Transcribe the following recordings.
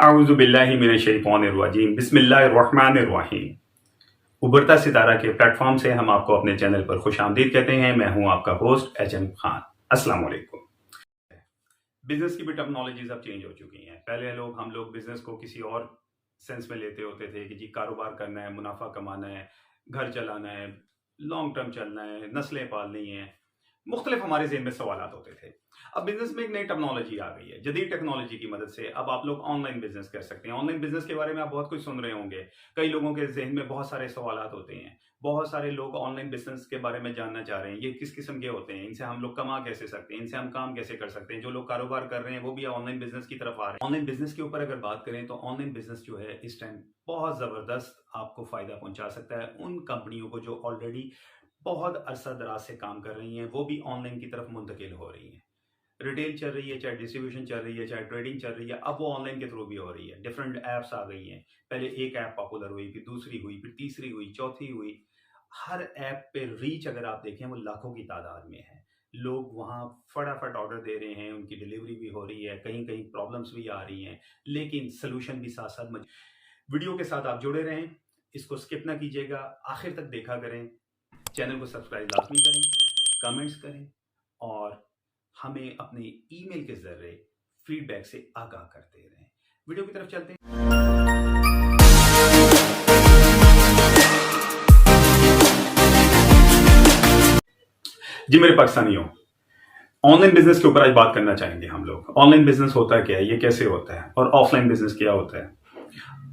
आऊज़ुबिल्लाहिमिनश्शैतानिर्रजीम बिस्मिल्लाहिर्रहमानिर्रहीम। उभरता सितारा के प्लेटफॉर्म से हम आपको अपने चैनल पर खुशामदीद कहते हैं। मैं हूं आपका होस्ट एचएम खान। अस्सलाम वालेकुम। बिजनेस की भी टर्मिनोलॉजीज अब चेंज हो चुकी हैं। पहले हम लोग बिजनेस को किसी और सेंस में लेते होते थे कि जी कारोबार करना है, मुनाफा कमाना है, घर चलाना है, लॉन्ग टर्म चलना है, नस्लें पालनी है, मुख्तलिफ हमारे ज़हन में सवालात होते थे। अब बिजनेस में एक नई टेक्नोलॉजी आ गई है। जदीद टेक्नोलॉजी की मदद से अब आप लोग ऑनलाइन बिजनेस कर सकते हैं। ऑनलाइन बिजनेस के बारे में आप बहुत कुछ सुन रहे होंगे। कई लोगों के जहन में बहुत सारे सवालात होते हैं। बहुत सारे लोग ऑनलाइन बिजनेस के बारे में जानना चाह रहे हैं। ये किस किस्म के होते हैं, इनसे हम लोग कमा कैसे सकते हैं, इनसे हम काम कैसे कर सकते हैं। जो लोग कारोबार कर रहे हैं वो भी ऑनलाइन बिजनेस की तरफ आ रहे हैं। ऑनलाइन बिजनेस के ऊपर अगर बात करें तो ऑनलाइन बिजनेस जो है इस टाइम बहुत ज़बरदस्त आपको फ़ायदा पहुंचा सकता है। उन कंपनियों को जो ऑलरेडी बहुत अरसा दराज से काम कर रही हैं, वो भी ऑनलाइन की तरफ मुंतकिल हो रही हैं। रिटेल चल रही है, चाहे डिस्ट्रीब्यूशन चल रही है, चाहे ट्रेडिंग चल रही है, अब वो ऑनलाइन के थ्रू भी हो रही है। डिफरेंट ऐप्स आ गई हैं। पहले एक ऐप पॉपुलर हुई, फिर दूसरी हुई, फिर तीसरी हुई, चौथी हुई। हर ऐप पे रीच अगर आप देखें वो लाखों की तादाद में है। लोग वहाँ फटाफट ऑर्डर दे रहे हैं, उनकी डिलीवरी भी हो रही है, कहीं कहीं प्रॉब्लम्स भी आ रही हैं, लेकिन सोल्यूशन भी साथ साथ वीडियो के साथ आप जुड़े रहें। इसको स्किप ना कीजिएगा, आखिर तक देखा करें। चैनल को सब्सक्राइब लाजमी करें, कमेंट्स करें और हमें अपने ईमेल के जरिए फीडबैक से आगाह करते रहें। वीडियो की तरफ चलते हैं। जी मेरे पाकिस्तानियों, ऑनलाइन बिजनेस के ऊपर आज बात करना चाहेंगे हम लोग। ऑनलाइन बिजनेस होता क्या है, ये कैसे होता है, और ऑफलाइन बिजनेस क्या होता है।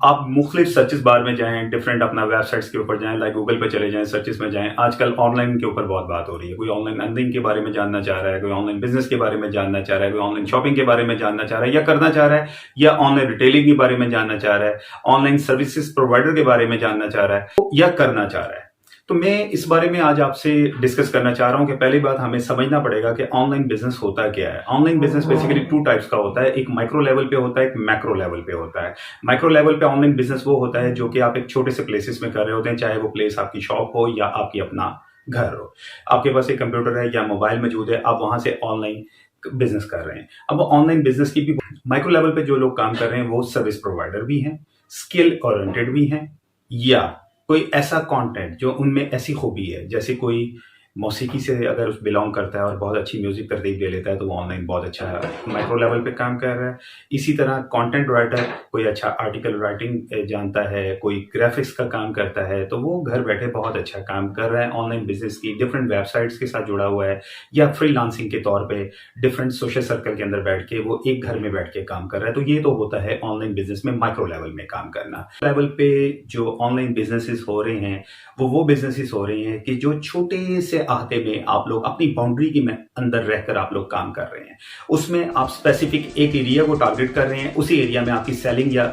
आप मुख्तलिफ सर्चिस बार में जाएं, डिफरेंट अपना वेबसाइट्स के ऊपर जाएं, लाइक गूगल पे चले जाएं, सर्चिस में जाएं। आजकल ऑनलाइन के ऊपर बहुत बात हो रही है। कोई ऑनलाइन अर्निंग के बारे में जानना चाह रहा है, कोई ऑनलाइन बिजनेस के बारे में जानना चाह रहा है, कोई ऑनलाइन शॉपिंग के बारे में जानना चाह रहा है या करना चाह रहा है, या ऑनलाइन रिटेलिंग के बारे में जानना चाह रहा है, ऑनलाइन सर्विसेज प्रोवाइडर के बारे में जानना चाह रहा है या करना चाह रहा है। तो मैं इस बारे में आज आपसे डिस्कस करना चाह रहा हूं कि पहली बात हमें समझना पड़ेगा कि ऑनलाइन बिजनेस होता क्या है। Online business basically two types का होता है। एक माइक्रो लेवल पे होता है, एक मैक्रो लेवल पे होता है। माइक्रो लेवल पे ऑनलाइन बिजनेस वो होता है जो कि आप एक छोटे से प्लेसेस में कर रहे होते हैं, चाहे वो प्लेस आपकी शॉप हो या आपकी अपना घर हो। आपके पास एक कंप्यूटर है या मोबाइल मौजूद है, आप वहां से ऑनलाइन बिजनेस कर रहे हैं। अब ऑनलाइन बिजनेस की भी माइक्रो लेवल पे जो लोग काम कर रहे हैं वो सर्विस प्रोवाइडर भी हैं, स्किल ओरिएंटेड भी हैं, या कोई ऐसा कंटेंट जो उनमें ऐसी खूबी है, जैसे कोई मौसीकी से अगर बिलोंग करता है और बहुत अच्छी म्यूजिक तरतीब दे लेता है तो वो ऑनलाइन बहुत अच्छा माइक्रो लेवल पे काम कर रहा है। इसी तरह कंटेंट राइटर कोई अच्छा आर्टिकल राइटिंग जानता है, कोई ग्राफिक्स का काम करता है, तो वो घर बैठे बहुत अच्छा काम कर रहा है। ऑनलाइन बिजनेस की डिफरेंट वेबसाइट्स के साथ जुड़ा हुआ है, या फ्रीलांसिंग के तौर पे डिफरेंट सोशल सर्कल के अंदर बैठ के वो एक घर में बैठ के काम कर रहा है। तो ये तो होता है ऑनलाइन बिजनेस में माइक्रो लेवल में काम करना। लेवल पे जो ऑनलाइन बिजनेसेस हो रहे हैं वो बिजनेसेस हो रहे हैं कि जो छोटे से आहते में आप लोग अपनी बाउंड्री के अंदर रहकर आप लोग काम कर रहे हैं। उसमें आप स्पेसिफिक एक एरिया को टारगेट कर रहे हैं, उसी एरिया में आपकी सेलिंग या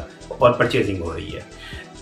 और परचेजिंग हो रही है।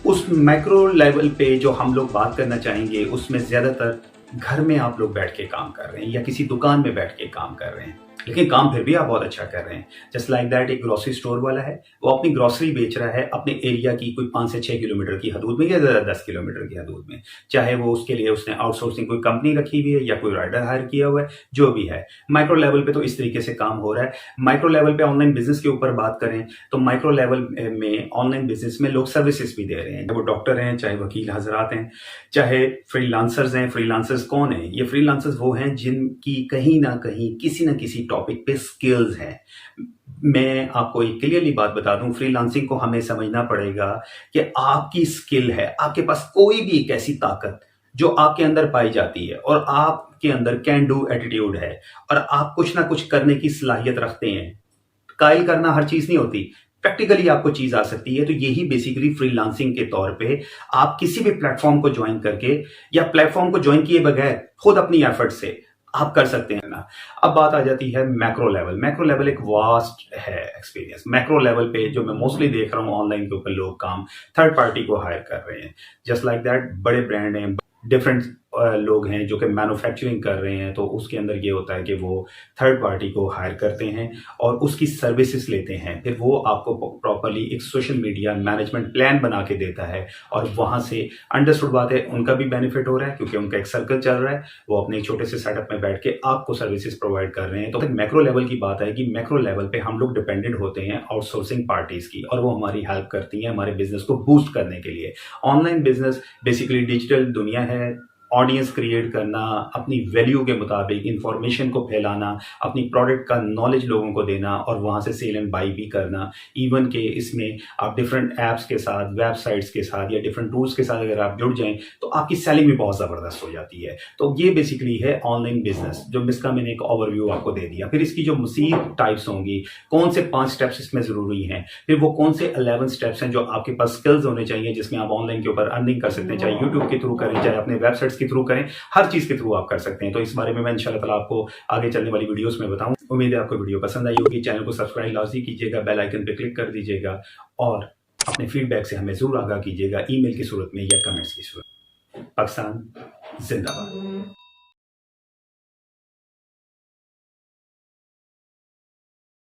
उस माइक्रो लेवल पे जो हम लोग बात करना चाहेंगे उसमें ज्यादातर घर में आप लोग बैठ के काम कर रहे हैं या किसी दुकान में बैठ के काम कर रहे हैं, लेकिन काम फिर भी आप बहुत अच्छा कर रहे हैं। जस्ट लाइक दैट, एक ग्रोसरी स्टोर वाला है, वो अपनी ग्रोसरी बेच रहा है अपने एरिया की कोई 5 से 6 किलोमीटर की हदूद में या 10 किलोमीटर की हदूद में, चाहे वो उसके लिए उसने आउटसोर्सिंग कोई कंपनी रखी हुई है या कोई राइडर हायर किया हुआ है, जो भी है। माइक्रो लेवल पे तो इस तरीके से काम हो रहा है। माइक्रो लेवल पे ऑनलाइन बिजनेस के ऊपर बात करें तो माइक्रो लेवल में ऑनलाइन बिजनेस में लोग सर्विसेज भी दे रहे हैं। वो डॉक्टर हैं, चाहे वकील हजरात हैं, चाहे फ्रीलांसर्स हैं। फ्रीलांसर्स कौन है? ये फ्रीलांसर्स वो हैं जिनकी कहीं ना कहीं किसी न किसी टॉपिक पे स्किल्स हैं। मैं आपको एक क्लियरली बात बता दूं, फ्रीलांसिंग को हमें समझना पड़ेगा कि आपकी स्किल है, आपके पास कोई भी एक ऐसी ताकत जो आपके अंदर पाई जाती है और आपके अंदर कैन डू एटीट्यूड है और आप कुछ ना कुछ करने की सलाहियत रखते हैं। कायल करना हर चीज नहीं होती, प्रैक्टिकली आपको चीज आ सकती है। तो यही बेसिकली फ्रीलांसिंग के तौर पे आप किसी भी प्लेटफॉर्म को ज्वाइन करके या प्लेटफॉर्म को ज्वाइन किए बगैर खुद अपनी एफर्ट से आप कर सकते हैं ना। अब बात आ जाती है मैक्रो लेवल। मैक्रो लेवल एक वास्ट है एक्सपीरियंस। मैक्रो लेवल पे जो मैं मोस्टली देख रहा हूँ ऑनलाइन के ऊपर लोग काम थर्ड पार्टी को हायर कर रहे हैं। जस्ट लाइक दैट, बड़े ब्रांड हैं, डिफरेंट लोग हैं जो कि मैन्युफैक्चरिंग कर रहे हैं, तो उसके अंदर ये होता है कि वो थर्ड पार्टी को हायर करते हैं और उसकी सर्विसेज लेते हैं। फिर वो आपको प्रॉपर्ली एक सोशल मीडिया मैनेजमेंट प्लान बना के देता है और वहाँ से अंडरस्टूड बात है, उनका भी बेनिफिट हो रहा है क्योंकि उनका एक सर्कल चल रहा है, वो अपने एक छोटे से सेटअप में बैठ के आपको सर्विसेज प्रोवाइड कर रहे हैं। तो फिर मैक्रो लेवल की बात है कि मैक्रो लेवल पे हम लोग डिपेंडेंट होते हैं आउटसोर्सिंग पार्टीज की और वो हमारी हेल्प करती हैं हमारे बिजनेस को बूस्ट करने के लिए। ऑनलाइन बिजनेस बेसिकली डिजिटल दुनिया है, ऑडियंस क्रिएट करना, अपनी वैल्यू के मुताबिक इंफॉर्मेशन को फैलाना, अपनी प्रोडक्ट का नॉलेज लोगों को देना और वहाँ से सेल एंड बाई भी करना। इवन के इसमें आप डिफरेंट ऐप्स के साथ, वेबसाइट्स के साथ या डिफरेंट टूल्स के साथ अगर आप जुड़ जाएं तो आपकी सेलिंग भी बहुत ज़बरदस्त हो जाती है। तो ये बेसिकली है ऑनलाइन बिजनेस, जो इसका मैंने एक ओवरव्यू आपको दे दिया। फिर इसकी जो मज़ीद टाइप्स होंगी, कौन से 5 स्टेप्स इसमें ज़रूरी हैं, फिर वो कौन से 11 स्टेप्स हैं जो आपके पास स्किल्स होने चाहिए जिसमें आप ऑनलाइन के ऊपर अर्निंग कर सकते हैं, चाहे यूट्यूब के थ्रू करें, चाहे अपने वेबसाइट्स के थ्रू करें, हर चीज़ के थ्रू आप कर सकते हैं। तो इस बारे में मैं इंशाल्लाह ताला आपको आगे चलने वाली वीडियोस में बताऊं। उम्मीद है आपको वीडियो पसंद आई होगी। चैनल को सब्सक्राइब लाजमी कीजिएगा, बेल आइकन पे क्लिक कर दीजिएगा और अपने फीडबैक से हमें ज़रूर आगाह कीजिएगा, ईमेल की सूरत में या कमेंट्स की सूरत में। पाकिस्तान जिंदाबाद।